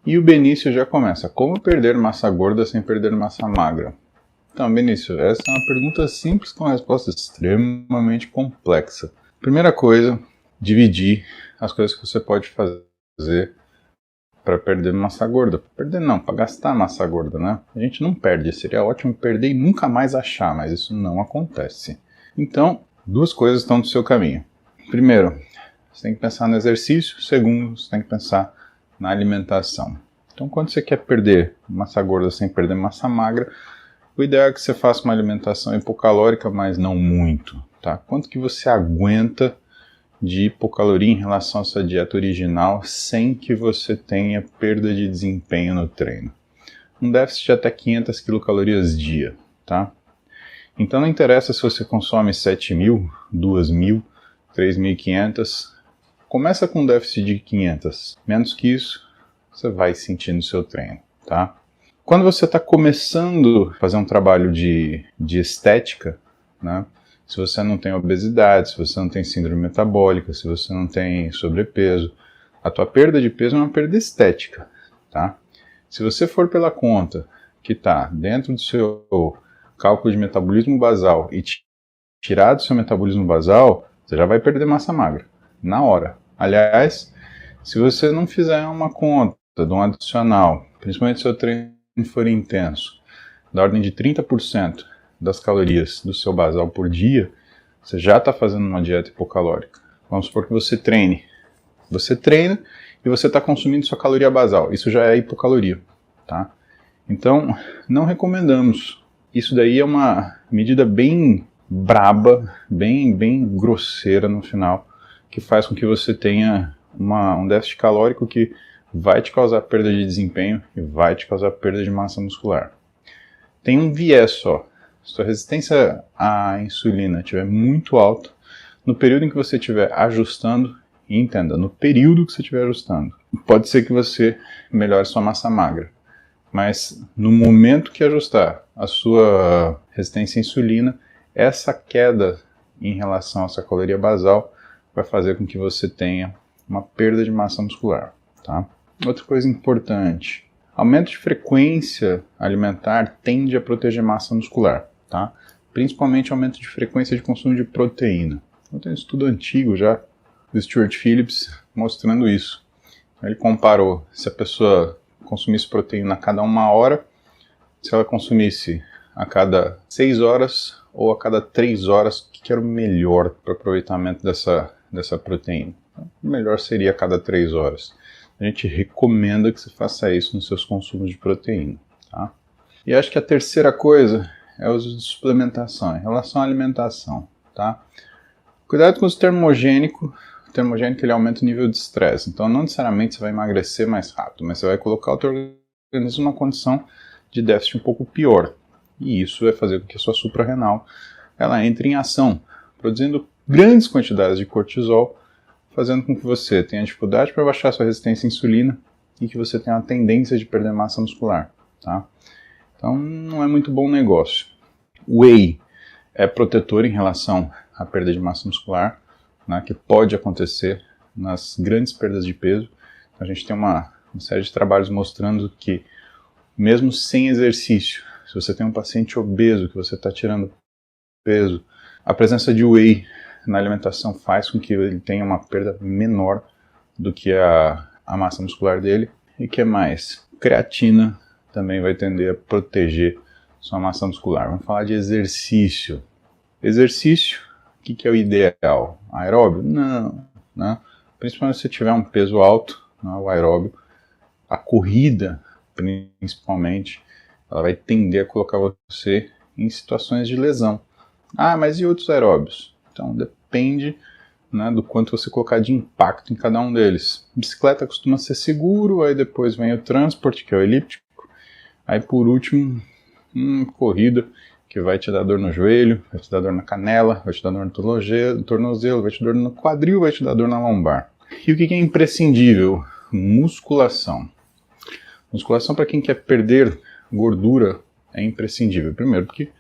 E o Benício já começa. Como perder massa gorda sem perder massa magra? Então, Benício, essa é uma pergunta simples com uma resposta extremamente complexa. Primeira coisa, dividir as coisas que você pode fazer para perder massa gorda. Perder não, para gastar massa gorda, né? A gente não perde, seria ótimo perder e nunca mais achar, mas isso não acontece. Então, duas coisas estão no seu caminho. Primeiro, você tem que pensar no exercício. Segundo, você tem que pensar na alimentação. Então, quando você quer perder massa gorda sem perder massa magra, o ideal é que você faça uma alimentação hipocalórica, mas não muito, tá? Quanto que você aguenta de hipocaloria em relação à sua dieta original sem que você tenha perda de desempenho no treino? Um déficit de até 500 quilocalorias dia, tá? Então não interessa se você consome 7.000, 2.000, 3.500, começa com um déficit de 500. Menos que isso, você vai sentir no seu treino, tá? Quando você está começando a fazer um trabalho de estética, né? Se você não tem obesidade, se você não tem síndrome metabólica, se você não tem sobrepeso, a tua perda de peso é uma perda estética, tá? Se você for pela conta que está dentro do seu cálculo de metabolismo basal e tirar do seu metabolismo basal, você já vai perder massa magra, na hora. Aliás, se você não fizer uma conta de um adicional, principalmente se o seu treino for intenso, da ordem de 30% das calorias do seu basal por dia, você já está fazendo uma dieta hipocalórica. Vamos supor que você treine. Você treina e você está consumindo sua caloria basal. Isso já é hipocaloria, tá? Então, não recomendamos. Isso daí é uma medida bem braba, bem grosseira no final, que faz com que você tenha um déficit calórico que vai te causar perda de desempenho e vai te causar perda de massa muscular. Tem um viés só. Se sua resistência à insulina estiver muito alta, no período em que você estiver ajustando, e entenda, no período que você estiver ajustando, pode ser que você melhore sua massa magra. Mas no momento que ajustar a sua resistência à insulina, essa queda em relação à sua caloria basal vai fazer com que você tenha uma perda de massa muscular, tá? Outra coisa importante, aumento de frequência alimentar tende a proteger massa muscular, tá? Principalmente aumento de frequência de consumo de proteína. Então, tem um estudo antigo já do Stuart Phillips mostrando isso. Ele comparou se a pessoa consumisse proteína a cada 1 hora, se ela consumisse a cada 6 horas ou a cada 3 horas, o que era o melhor para o aproveitamento dessa proteína. Então, o melhor seria a cada 3 horas. A gente recomenda que você faça isso nos seus consumos de proteína, tá? E acho que a terceira coisa é o uso de suplementação em relação à alimentação, tá? Cuidado com os termogênicos. O termogênico ele aumenta o nível de estresse, então não necessariamente você vai emagrecer mais rápido, mas você vai colocar o teu organismo numa condição de déficit um pouco pior. E isso vai fazer com que a sua suprarrenal ela entre em ação, produzindo grandes quantidades de cortisol, fazendo com que você tenha dificuldade para baixar sua resistência à insulina e que você tenha a tendência de perder massa muscular, tá? Então não é muito bom negócio. Whey é protetor em relação à perda de massa muscular, né, que pode acontecer nas grandes perdas de peso. A gente tem uma série de trabalhos mostrando que mesmo sem exercício, se você tem um paciente obeso que você está tirando peso, a presença de whey na alimentação faz com que ele tenha uma perda menor do que a massa muscular dele. E que mais? Creatina também vai tender a proteger sua massa muscular. Vamos falar de exercício. Exercício, o que é o ideal? Aeróbio? Não, né? Principalmente se você tiver um peso alto, né, o aeróbio. A corrida, principalmente, ela vai tender a colocar você em situações de lesão. Ah, mas e outros aeróbios? Então, depende, né, do quanto você colocar de impacto em cada um deles. Bicicleta costuma ser seguro, aí depois vem o transporte, que é o elíptico. Aí, por último, corrida, que vai te dar dor no joelho, vai te dar dor na canela, vai te dar dor no tornozelo, vai te dar dor no quadril, vai te dar dor na lombar. E o que é imprescindível? Musculação. Musculação para quem quer perder gordura é imprescindível. Primeiro, porque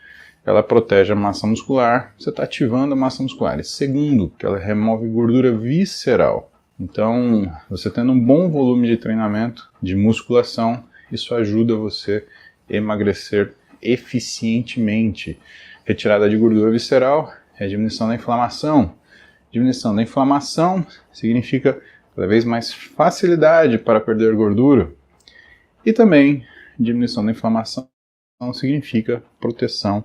ela protege a massa muscular, você está ativando a massa muscular. E segundo, porque ela remove gordura visceral. Então, você tendo um bom volume de treinamento, de musculação, isso ajuda você a emagrecer eficientemente. Retirada de gordura visceral é diminuição da inflamação. Diminuição da inflamação significa cada vez mais facilidade para perder gordura. E também, diminuição da inflamação significa proteção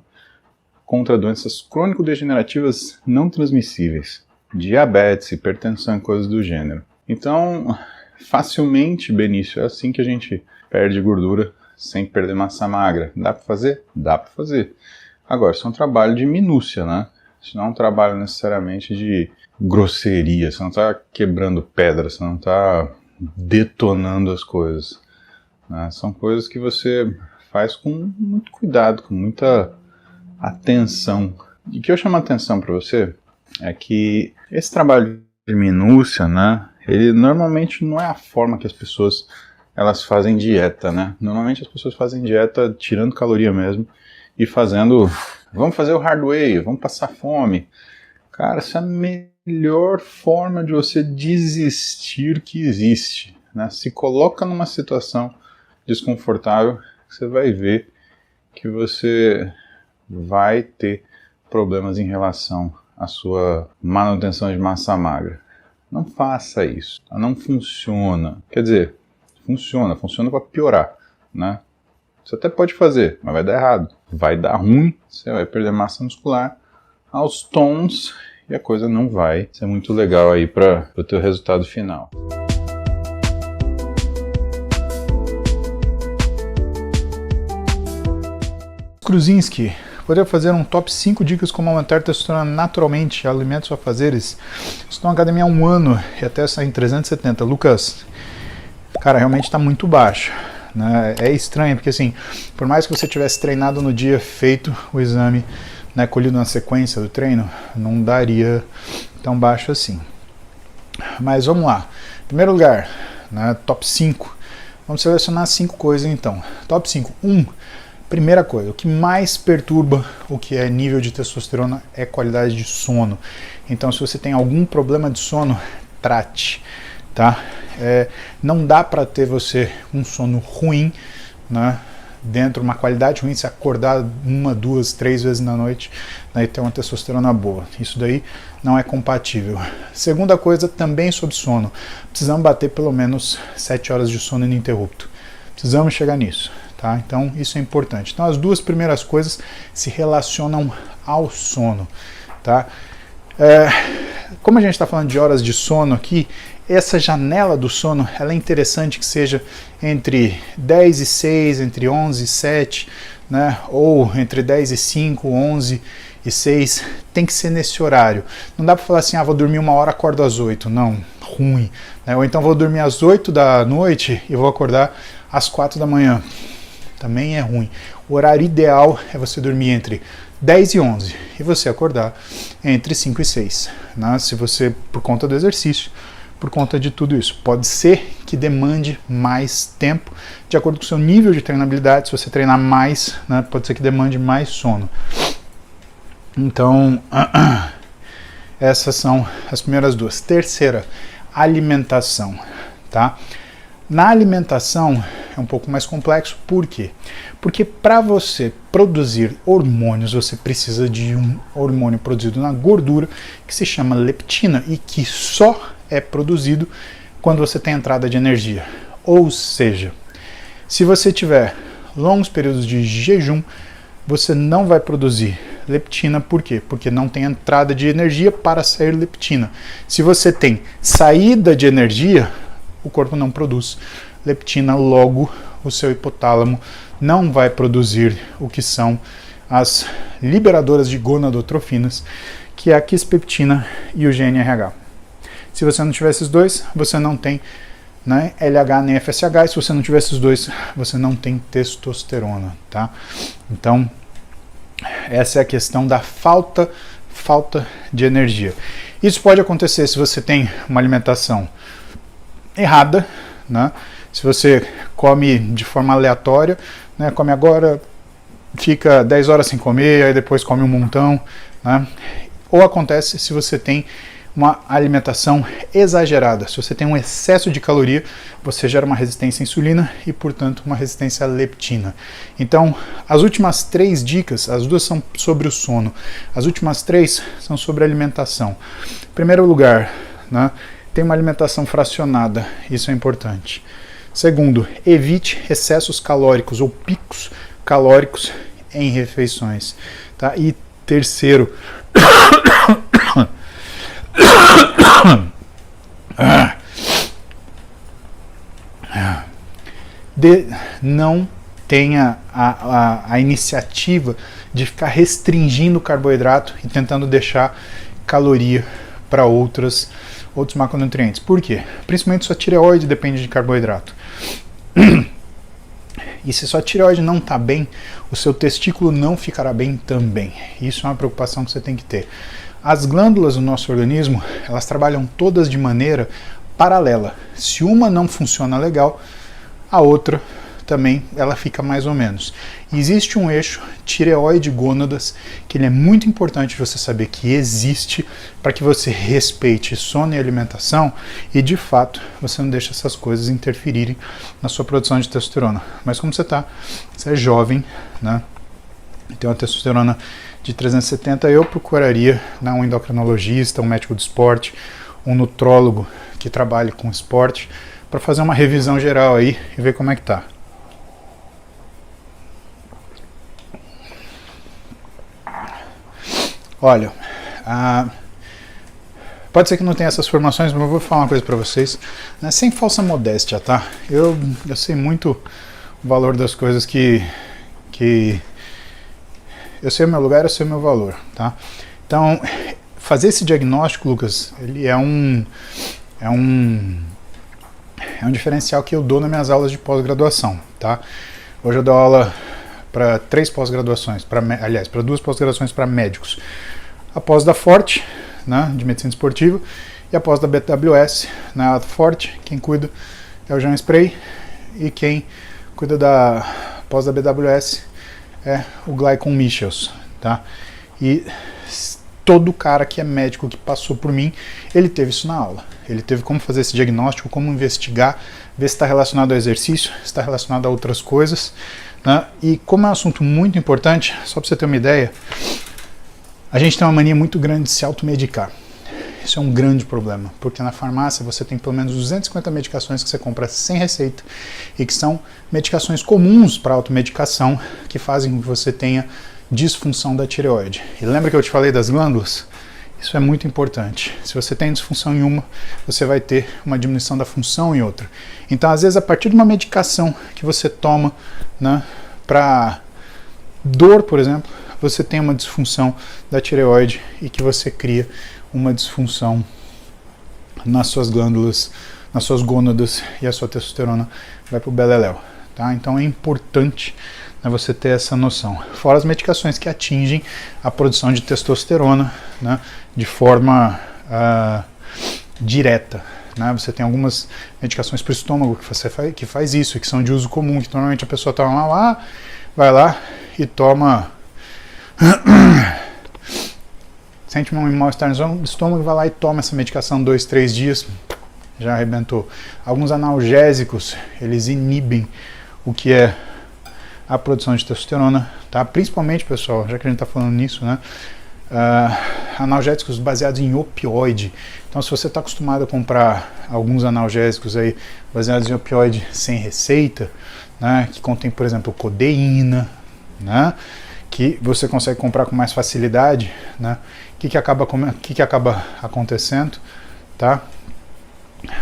contra doenças crônico-degenerativas não transmissíveis, diabetes, hipertensão e coisas do gênero. Então, facilmente, Benício, é assim que a gente perde gordura sem perder massa magra. Dá para fazer? Dá para fazer. Agora, isso é um trabalho de minúcia, né? Isso não é um trabalho necessariamente de grosseria, você não está quebrando pedra, você não está detonando as coisas, né? São coisas que você faz com muito cuidado, com muita atenção. E o que eu chamo a atenção para você é que esse trabalho de minúcia, né, ele normalmente não é a forma que as pessoas elas fazem dieta, né? Normalmente as pessoas fazem dieta tirando caloria mesmo e fazendo, vamos fazer o hard way, vamos passar fome. Cara, essa é a melhor forma de você desistir que existe, né? Se coloca numa situação desconfortável, você vai ver que você vai ter problemas em relação à sua manutenção de massa magra. Não faça isso, não funciona. Quer dizer, funciona para piorar, né? Você até pode fazer, mas vai dar errado. Vai dar ruim, você vai perder massa muscular aos tons e a coisa não vai ser muito legal aí para o teu resultado final. Kruzinski, poderia fazer um top 5 dicas como aumentar a testosterona naturalmente, alimentos ou afazeres? Estou na academia há 1 ano e até sair em 370. Lucas, cara, realmente está muito baixo, né? É estranho, porque assim, por mais que você tivesse treinado no dia, feito o exame, né, colhido na sequência do treino, não daria tão baixo assim. Mas vamos lá. Em primeiro lugar, né, top 5. Vamos selecionar 5 coisas então. Top 5. 1. Primeira coisa, o que mais perturba o que é nível de testosterona é qualidade de sono. Então, se você tem algum problema de sono, trate, tá? Não dá para ter você um sono ruim, né? Dentro, uma qualidade ruim, se acordar 1, 2, 3 vezes na noite, né, e ter uma testosterona boa. Isso daí não é compatível. Segunda coisa, também sobre sono. Precisamos bater pelo menos 7 horas de sono ininterrupto. Precisamos chegar nisso. Tá? Então isso é importante. Então as duas primeiras coisas se relacionam ao sono. Tá? Como a gente está falando de horas de sono aqui, essa janela do sono ela é interessante que seja entre 10 e 6, entre 11 e 7, né? Ou entre 10 e 5, 11 e 6. Tem que ser nesse horário. Não dá para falar assim, vou dormir 1 hora, acordo às 8. Não, ruim. Né? Ou então vou dormir às 8 da noite e vou acordar às 4 da manhã. Também é ruim. O horário ideal é você dormir entre 10 e 11 e você acordar entre 5 e 6, né? Se você, por conta do exercício, por conta de tudo isso. Pode ser que demande mais tempo, de acordo com o seu nível de treinabilidade. Se você treinar mais, né, pode ser que demande mais sono. Então, essas são as primeiras duas. Terceira, alimentação, tá? Na alimentação é um pouco mais complexo, por quê? Porque para você produzir hormônios, você precisa de um hormônio produzido na gordura que se chama leptina e que só é produzido quando você tem entrada de energia. Ou seja, se você tiver longos períodos de jejum, você não vai produzir leptina, por quê? Porque não tem entrada de energia para sair leptina. Se você tem saída de energia, o corpo não produz leptina, logo o seu hipotálamo não vai produzir o que são as liberadoras de gonadotrofinas, que é a quispeptina e o GnRH. Se você não tiver esses dois, você não tem, né, LH nem FSH, e se você não tiver esses dois, você não tem testosterona, tá? Então, essa é a questão da falta de energia. Isso pode acontecer se você tem uma alimentação errada, né? Se você come de forma aleatória, né? Come agora, fica 10 horas sem comer, aí depois come um montão, né? Ou acontece se você tem uma alimentação exagerada. Se você tem um excesso de caloria, você gera uma resistência à insulina e, portanto, uma resistência à leptina. Então, as últimas 3 dicas, as 2 são sobre o sono, as últimas 3 são sobre a alimentação. Em primeiro lugar, né, tem uma alimentação fracionada, isso é importante. Segundo, evite excessos calóricos ou picos calóricos em refeições. Tá? E terceiro, não tenha a iniciativa de ficar restringindo o carboidrato e tentando deixar caloria para outros macronutrientes. Por quê? Principalmente sua tireoide depende de carboidrato. E se sua tireoide não está bem, o seu testículo não ficará bem também. Isso é uma preocupação que você tem que ter. As glândulas do nosso organismo, elas trabalham todas de maneira paralela. Se uma não funciona legal, a outra também ela fica mais ou menos. Existe um eixo tireoide-gônadas, que ele é muito importante você saber que existe para que você respeite sono e alimentação e, de fato, você não deixa essas coisas interferirem na sua produção de testosterona. Mas como você é jovem, né? Tem uma testosterona de 370, eu procuraria um endocrinologista, um médico do esporte, um nutrólogo que trabalhe com esporte, para fazer uma revisão geral aí e ver como é que tá. Olha, pode ser que não tenha essas formações, mas eu vou falar uma coisa para vocês, né, sem falsa modéstia, tá? Eu sei muito o valor das coisas que eu sei o meu lugar, eu sei o meu valor, tá? Então, fazer esse diagnóstico, Lucas, ele é um diferencial que eu dou nas minhas aulas de pós-graduação, tá? Hoje eu dou aula para 3 pós-graduações, aliás, para 2 pós-graduações para médicos. A pós da Forte, né, de medicina esportiva, e a pós da BWS, na Forte, quem cuida é o Jean Spray, e quem cuida da pós da BWS é o Glycon Michels, tá? E todo cara que é médico que passou por mim, ele teve isso na aula. Ele teve como fazer esse diagnóstico, como investigar, ver se está relacionado ao exercício, se está relacionado a outras coisas, né? E como é um assunto muito importante, só para você ter uma ideia, a gente tem uma mania muito grande de se automedicar. Isso é um grande problema, porque na farmácia você tem pelo menos 250 medicações que você compra sem receita e que são medicações comuns para automedicação que fazem com que você tenha disfunção da tireoide. E lembra que eu te falei das glândulas? Isso é muito importante. Se você tem disfunção em uma, você vai ter uma diminuição da função em outra. Então, às vezes, a partir de uma medicação que você toma, né, para dor, por exemplo, você tem uma disfunção da tireoide e que você cria uma disfunção nas suas glândulas, nas suas gônadas, e a sua testosterona vai para o beleléu. Tá? Então é importante, né, você ter essa noção. Fora as medicações que atingem a produção de testosterona, né, de forma direta. Né? Você tem algumas medicações para o estômago que faz isso, que são de uso comum, que normalmente a pessoa toma lá, vai lá e toma... sente um mal-estar no estômago, vai lá e toma essa medicação 2, 3 dias, já arrebentou. Alguns analgésicos, eles inibem o que é a produção de testosterona, tá? Principalmente, pessoal, já que a gente está falando nisso, né? Analgésicos baseados em opioide. Então, se você está acostumado a comprar alguns analgésicos aí baseados em opioide sem receita, né? Que contém, por exemplo, codeína, né? Que você consegue comprar com mais facilidade, né? O que acaba acontecendo, tá?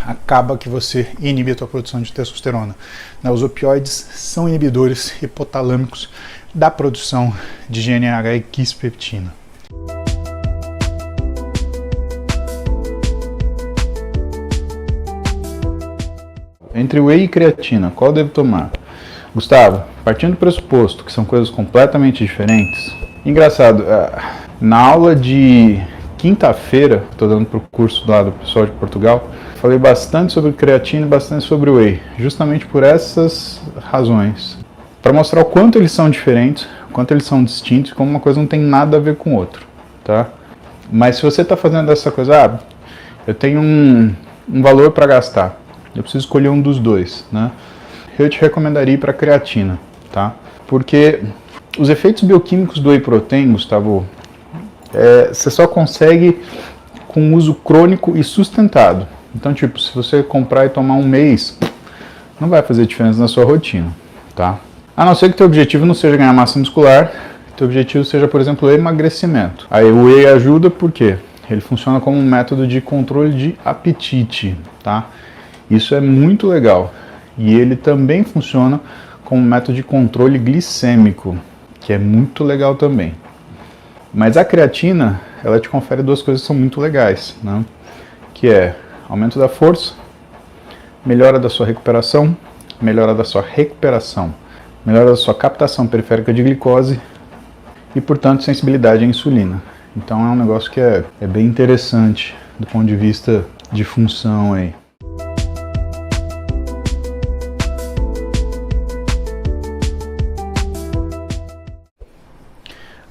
Acaba que você inibe a tua produção de testosterona. Os opioides são inibidores hipotalâmicos da produção de GNRH e quispeptina. Entre whey e creatina, qual devo tomar? Gustavo, partindo do pressuposto que são coisas completamente diferentes, engraçado, na aula de quinta-feira, estou dando para o curso lá do pessoal de Portugal, falei bastante sobre creatina e bastante sobre whey, justamente por essas razões, para mostrar o quanto eles são diferentes, o quanto eles são distintos, como uma coisa não tem nada a ver com o outro, tá? Mas se você está fazendo essa coisa, eu tenho um valor para gastar, eu preciso escolher um dos dois, né? Eu te recomendaria ir para creatina, tá? Porque os efeitos bioquímicos do whey protein, Gustavo, você só consegue com uso crônico e sustentado. Então, tipo, se você comprar e tomar um mês, não vai fazer diferença na sua rotina, tá? A não ser que teu objetivo não seja ganhar massa muscular, teu objetivo seja, por exemplo, emagrecimento. Aí o whey ajuda porque ele funciona como um método de controle de apetite, tá? Isso é muito legal. E ele também funciona como um método de controle glicêmico, que é muito legal também. Mas a creatina, ela te confere duas coisas que são muito legais, né? Que é aumento da força, melhora da sua recuperação, melhora da sua captação periférica de glicose e, portanto, sensibilidade à insulina. Então é um negócio que é bem interessante do ponto de vista de função aí.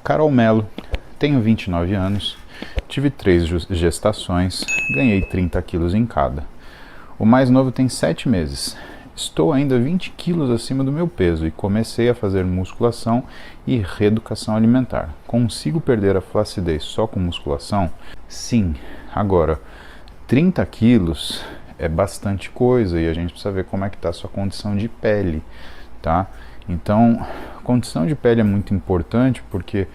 Carol Melo, tenho 29 anos, tive 3 gestações, ganhei 30 quilos em cada. O mais novo tem 7 meses. Estou ainda 20 quilos acima do meu peso e comecei a fazer musculação e reeducação alimentar. Consigo perder a flacidez só com musculação? Sim. Agora, 30 quilos é bastante coisa e a gente precisa ver como é que está a sua condição de pele, tá? Então, condição de pele é muito importante porque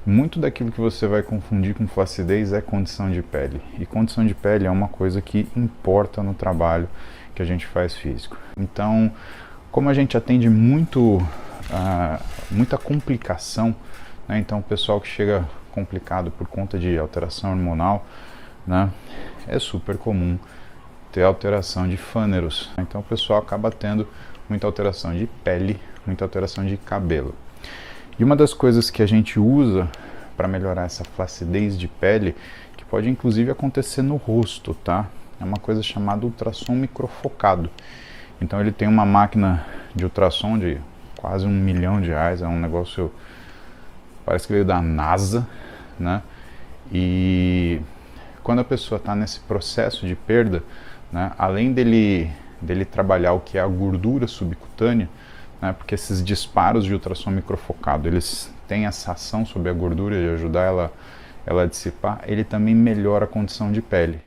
muito daquilo que você vai confundir com flacidez é condição de pele. E condição de pele é uma coisa que importa no trabalho que a gente faz físico. Então, como a gente atende muita complicação, né? Então o pessoal que chega complicado por conta de alteração hormonal, né? É super comum ter alteração de fâneros. Então o pessoal acaba tendo muita alteração de pele, muita alteração de cabelo. E uma das coisas que a gente usa para melhorar essa flacidez de pele, que pode inclusive acontecer no rosto, tá? É uma coisa chamada ultrassom microfocado. Então ele tem uma máquina de ultrassom de quase R$1 milhão, é um negócio, parece que veio da NASA, né? E quando a pessoa está nesse processo de perda, né, além dele trabalhar o que é a gordura subcutânea, né, porque esses disparos de ultrassom microfocado, eles têm essa ação sobre a gordura de ajudar ela a dissipar, ele também melhora a condição de pele.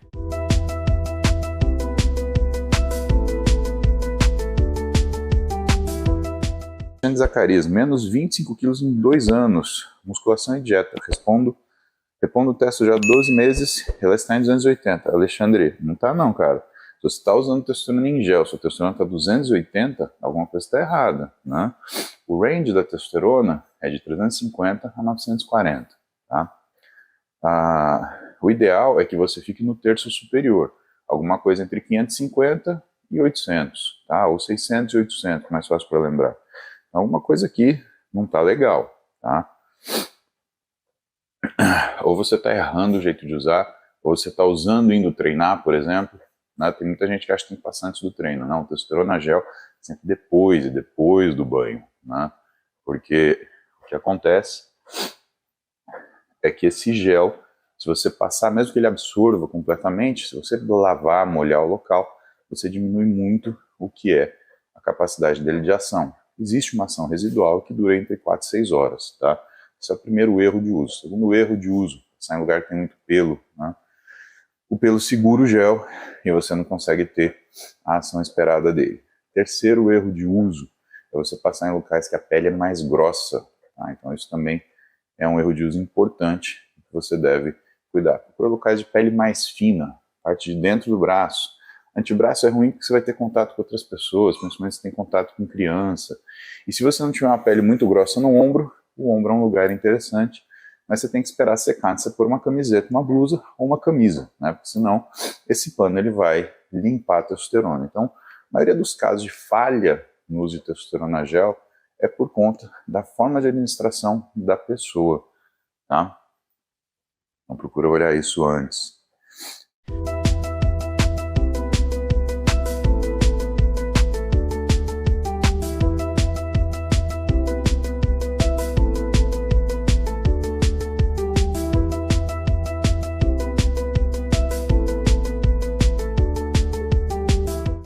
Zacarias, menos 25 quilos em 2 anos, musculação e dieta. Respondo o teste já há 12 meses, ela está em 280. Alexandre, não está não, cara. Se você está usando testosterona em gel, se a testosterona está 280, alguma coisa está errada, né? O range da testosterona é de 350 a 940, tá? O ideal é que você fique no terço superior, alguma coisa entre 550 e 800, tá? Ou 600 e 800, mais fácil para lembrar. Alguma coisa aqui não está legal, tá? Ou você está errando o jeito de usar, ou você está usando indo treinar, por exemplo, né? Tem muita gente que acha que tem que passar antes do treino. Não, testosterona gel sempre depois do banho, né? Porque o que acontece é que esse gel, se você passar, mesmo que ele absorva completamente, se você lavar, molhar o local, você diminui muito o que é a capacidade dele de ação. Existe uma ação residual que dura entre 4 e 6 horas, tá? Esse é o primeiro erro de uso. Segundo erro de uso, passar em lugar que tem muito pelo, né? O pelo segura o gel e você não consegue ter a ação esperada dele. Terceiro erro de uso é você passar em locais que a pele é mais grossa, tá? Então isso também é um erro de uso importante que você deve cuidar. Procura locais de pele mais fina, parte de dentro do braço. Antebraço é ruim porque você vai ter contato com outras pessoas, principalmente se tem contato com criança. E se você não tiver uma pele muito grossa no ombro, o ombro é um lugar interessante, mas você tem que esperar secar antes de você pôr uma camiseta, uma blusa ou uma camisa, né? Porque senão esse pano ele vai limpar a testosterona. Então, a maioria dos casos de falha no uso de testosterona gel é por conta da forma de administração da pessoa, tá? Então procura olhar isso antes.